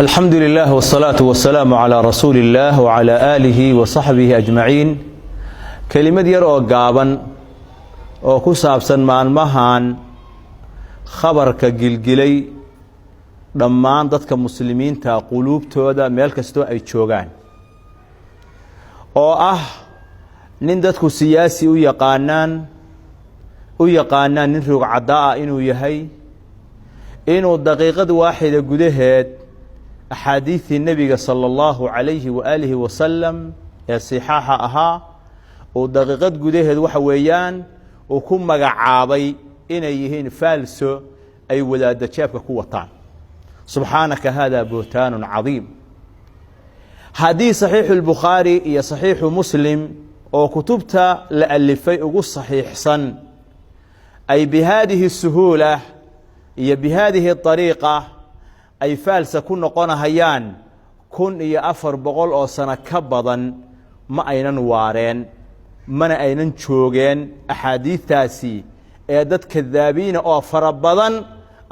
الحمد لله والصلاة والسلام على رسول الله وعلى آله وصحبه أجمعين. كلمة يرو قابا oo ku saabsan maalmahan khabarka gilgilay dhammaan dadka muslimiinta quluubtooda meel kasto ay joogaan oo ah nin dadku siyaasi u yaqaanaan nin roog cadaa inuu yahay inuu daqiiqad waaxida gudaheed axaadiithii nabiga sallallahu alayhi wa alihi wa sallam ee saxiixa ahaa oo daqiiqad gudaheed waxa weeyaan oo ku magacaabay inay yihiin faalso ay wadaada jeebka ku wataan. subhanaka hada buhtaanun cadiim. hadii saxiix al-bukhari iyo saxiix muslim oo kutubta la alifay ugu saxiixsan ay bihadihi suhula iyo bihadihi tariiqa ay faalsa ku noqonayaan 1400 oo sano ka badan ma aynan waareen mana aynan joogeen axaadiistaasi ee dad kadaabiina oo fara badan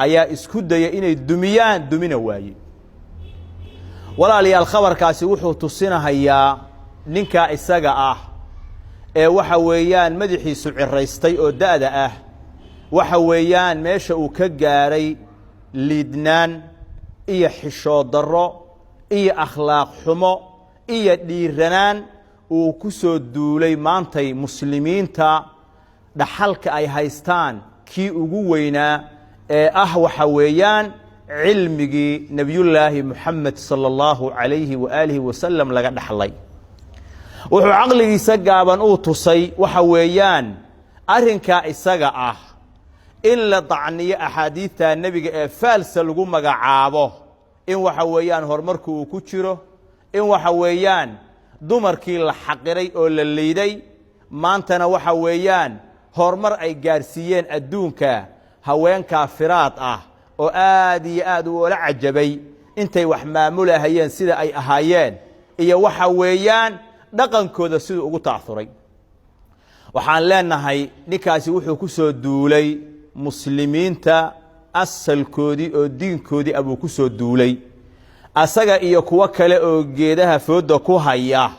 ayaa isku daya inay dumina waaye. walaalayaal khabarkaasi wuxuu tusinayaa ninka isaga ah ee waxa weeyaan madaxiisu ciraystay oo daada ah waxa weeyaan meesha uu ka gaaray liidnaan iyo xishood darro iyo akhlaaq xumo iyo dhiiranaan uu ku soo duulay maantay muslimiinta dhaxalka ay haystaan kii ugu weynaa ee ah waxa weeyaan cilmigii nabiyullaahi muxamed sallallahu alayhi wa alihi wa sallam laga dhaxlay. wuxuu caqligiisa gaaban uu tusay waxa weeyaan arrinka isaga ah in la dacniyo axaadiithta nabiga ee faalsa lagu magacaabo in waxa weeyaan horumarku uu ku jiro in waxa weeyaan dumarkii la xaqiray oo la leeday maantana waxa weeyaan horumar ay gaarsiiyeen adduunka haween kaafiraad ah oo aad iyo aad u la cajabay intay wax maamulahayeen sida ay ahaayeen iyo waxa weeyaan dhaqankooda sidoo ugu taafuray. waxaan leenahay ninkaasi wuxuu ku soo duulay muslimiinta asalkoodii oo diinkoodii abuu ku soo duulay asaga iyo kuwa kale oo geedaha fooda ku haya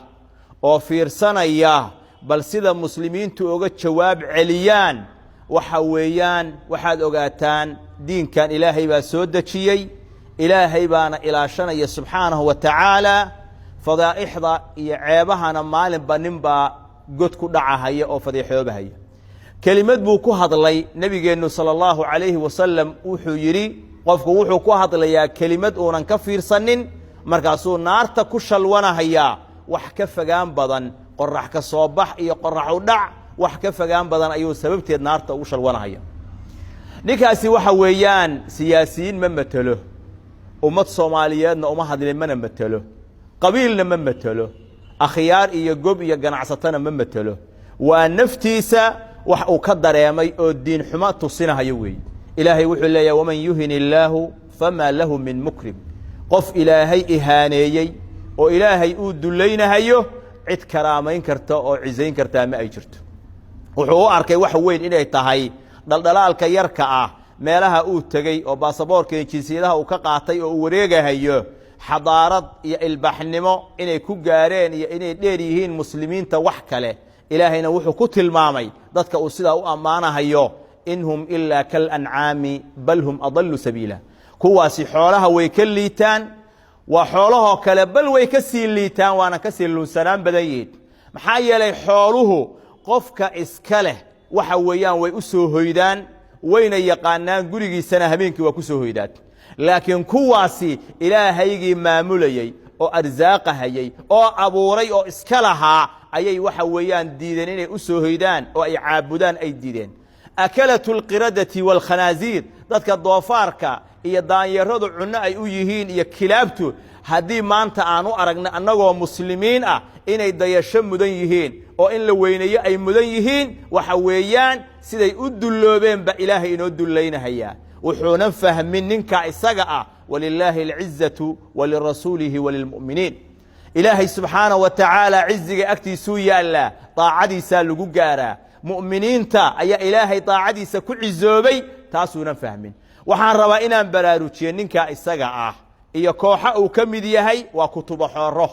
oo fiirsanaya bal sida muslimiintu uga jawaab celiyaan waxa weeyaan waxaad ogaataan diinkan ilaahay baa soo dejiyay ilaahay baana ilaashanaya subxaanahu wa tacaala fadaa'ixda iyo ceebahana maalinba ninbaa god ku dhacahaya oo fadiixoobahaya. kelimad buu ku hadlay nabigeennu sallallahu alayhi wa sallam wuxuu yidhi qofku wuxuu ku hadlayaa kelimad uunan ka fiirsanin markaasuu naarta ku shalwanahayaa wax ka fagaan badan qorax ka soo bax iyo qorax u dhac wax ka fagaan badan ayuu sababteed naarta ugu shalwanahaya. ninkaasi waxa weeyaan siyaasiyiin ma matalo ummad Soomaaliyeedna uma hadlin mana matalo qabiilna ma matalo akhyaar iyo gob iyo ganacsatana ma matalo waa naftiisa wax uu ka dareemay oo diin xumo tusinahayo weey. ilaahay wuxuu leeyahay waman yuhin illaahu fama lahu min mukrim qof ilaahay ihaaneeyay oo ilaahay uu dulaynahayo cid karaamayn karta oo ciisayn karta ma ay jirto. wuxuu u arkay wax weyn inay tahay dhaldhalaalka yarka ah meelaha uu tagay oo baasaboorka jinsiyadaha uu ka qaatay oo uu wareegahayo xadaarad iyo ilbaxnimo inay ku gaareen iyo inay dheer yihiin muslimiinta wax kale. ilaahayna wuxuu ku tilmaamay dadka uu sida u amaanahayo inhum illa kal an'aami bal hum adallu sabila. kuwaasi xoolaha way ka liitaan waa xoolaha kale bal way ka sii liitaan waana ka sii lunsanaan badanyeed. maxaa yeelay xooluhu qofka iska leh waxa weeyaan way u soo hoydaan wayna yaqaanaan gurigiisana habeenkii waa ku soo hoydaan. laakiin kuwaasi ilaahaygii maamulayay oo arsaaqahayay oo abuuray oo iska lahaa ayay waxa weeyaan diideen inay u soo hoydaan oo ay caabudaan ay diideen. akalatu alqiradati walkhanaasiir dadka doofaarka iyo daanyaradu cunno ay u yihiin iyo kilaabtu haddii maanta aan u aragna annagoo muslimiin ah inay dayasho mudan yihiin oo in la weyneeyo ay mudan yihiin waxa weeyaan siday u dulloobeen ba ilaahay inoo dullaynahayaa. wuxuuna fahmin ninka isaga ah walillaahi alcizzatu walirasuulihi walilmu'miniin. ilaahay subxaanahu wa tacaala ciziga agtiisuu yaallaa daacadiisaa lagu gaaraa mu'miniinta ayaa ilaahay daacadiisa ku cizoobay taasuuna fahmin. waxaan rabaa inaan baraarujiyo ninka isaga ah iyo kooxa uu ka mid yahay waa kutubo xooro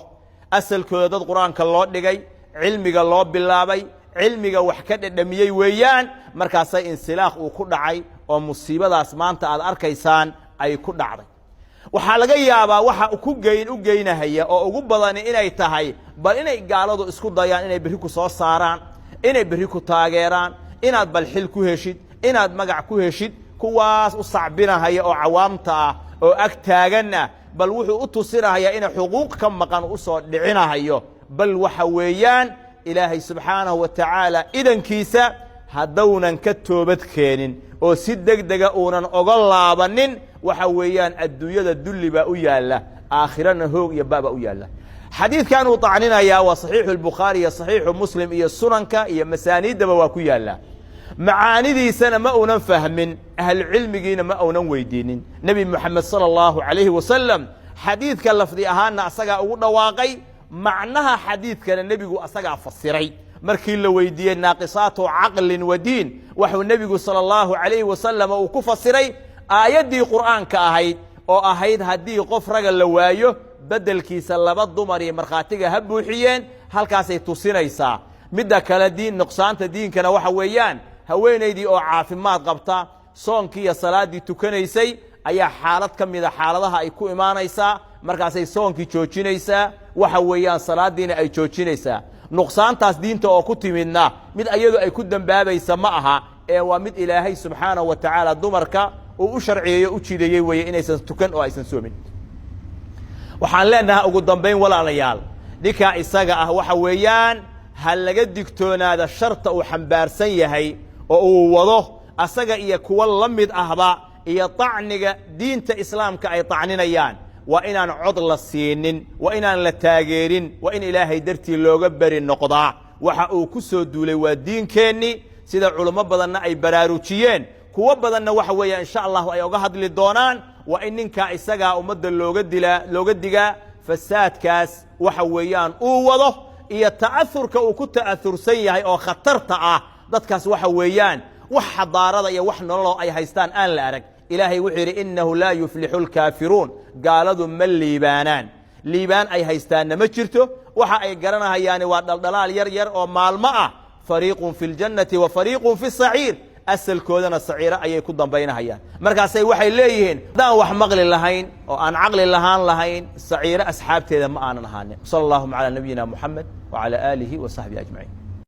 asalkooda dad qur-aanka loo dhigay cilmiga loo bilaabay cilmiga wax ka dhadhamiyey weeyaan markaasay insilaaq uu ku dhacay oo musiibadaas maanta aad arkaysaan ay ku dhacday waxaa laga yaabaa waxa u geynahaya oo ugu badani inay tahay bal inay gaaladu isku dayaan inay berri ku soo saaraan inay berri ku taageeraan inaad bal xil ku heshid inaad magac ku heshid kuwaas u sacbinahaya oo cawaamta ah oo ag taaganna bal wuxuu u tusinahayaa inay xuquuq ka maqan u soo dhicinahayo bal waxa weeyaan ilaahay subxaanahu wa tacaala idankiisa haddownan ka toobad keenin oo si degdega uunan oga laabanin waxa weeyaan adduunyada dulli baa u yaalla aakhirana hoog iyo baaba u yaalla xadiidkan uu tacninayaa waa saxiixu albukhaari iyo saxiixu muslim iyo sunanka iyo masaaniiddaba waa ku yaallaa macaanidiisana ma uunan fahmin ahlucilmigiina ma uunan weydiinin nebi moxamed sala allahu calayhi wasalam xadiidka lafdi ahaanna asagaa ugu dhawaaqay macnaha xadiidkana nebigu asagaa fasiray markii la weydiiyey naaqisaatu caqlin wa diin waxuu nebigu sala allahu calayhi wasalam uu ku fasiray aayaddii qur'aanka ahayd oo ahayd haddii qof raga la waayo beddelkiisa laba dumar iyo markhaatiga ha buuxiyeen halkaasay tusinaysaa midda kale nuqsaanta diinkana waxa weeyaan haweenaydii oo caafimaad qabta soonkii iyo salaaddii tukanaysay ayaa xaalad ka mida xaaladaha ay ku imaanaysaa markaasay soonkii joojinaysaa waxa weeyaan salaaddiina ay joojinaysaa nuqsaantaas diinta oo ku timidna mid iyadu ay ku dembaabaysa ma aha ee waa mid ilaahay subxaanahu wa tacaala dumarka uu u sharciyeeyo u jideeyey weeye inaysan tukan oo aysan soomin waxaan leenahay ugu dambayn walaalayaal ninkaa isaga ah waxa weeyaan ha laga digtoonaada sharta uu xambaarsan yahay oo uu wado asaga iyo kuwa la mid ahba iyo tacniga diinta islaamka ay tacninayaan waa inaan cod la siinin waa inaan la taageerin waa in ilaahay dartii looga beri noqdaa waxa uu ku soo duulay waa diinkeennii sida culummo badanna ay baraarujiyeen kuwo badanna waxa weeya insha allahu ay oga hadli doonaan waa in ninkaa isagaa ummadda looga digaa fasaadkaas waxa weeyaan uu wado iyo ta'aurka uu ku ta'aursan yahay oo khatarta ah dadkaas waxa weeyaan wax xadaarada iyo wax nololoo ay haystaan aan la arag ilaahay wuxuu yidhi innahu laa yuflixu lkaafiruun gaaladu ma liibaanaan liibaan ay haystaanna ma jirto waxa ay garanahayaani waa dhaldhalaal yar yar oo maalmo ah fariiqun fi ljannati wa fariiqun fi saciir asalkoodana saciiro ayay ku dambaynahayaan markaasay waxay leeyihiin haddaan wax maqli lahayn oo aan caqli lahaan lahayn saciiro asxaabteeda ma aanan ahaanin sala allahuma calaa nabiyina moxamed wacala aalihi wa saxbihi ajmaciin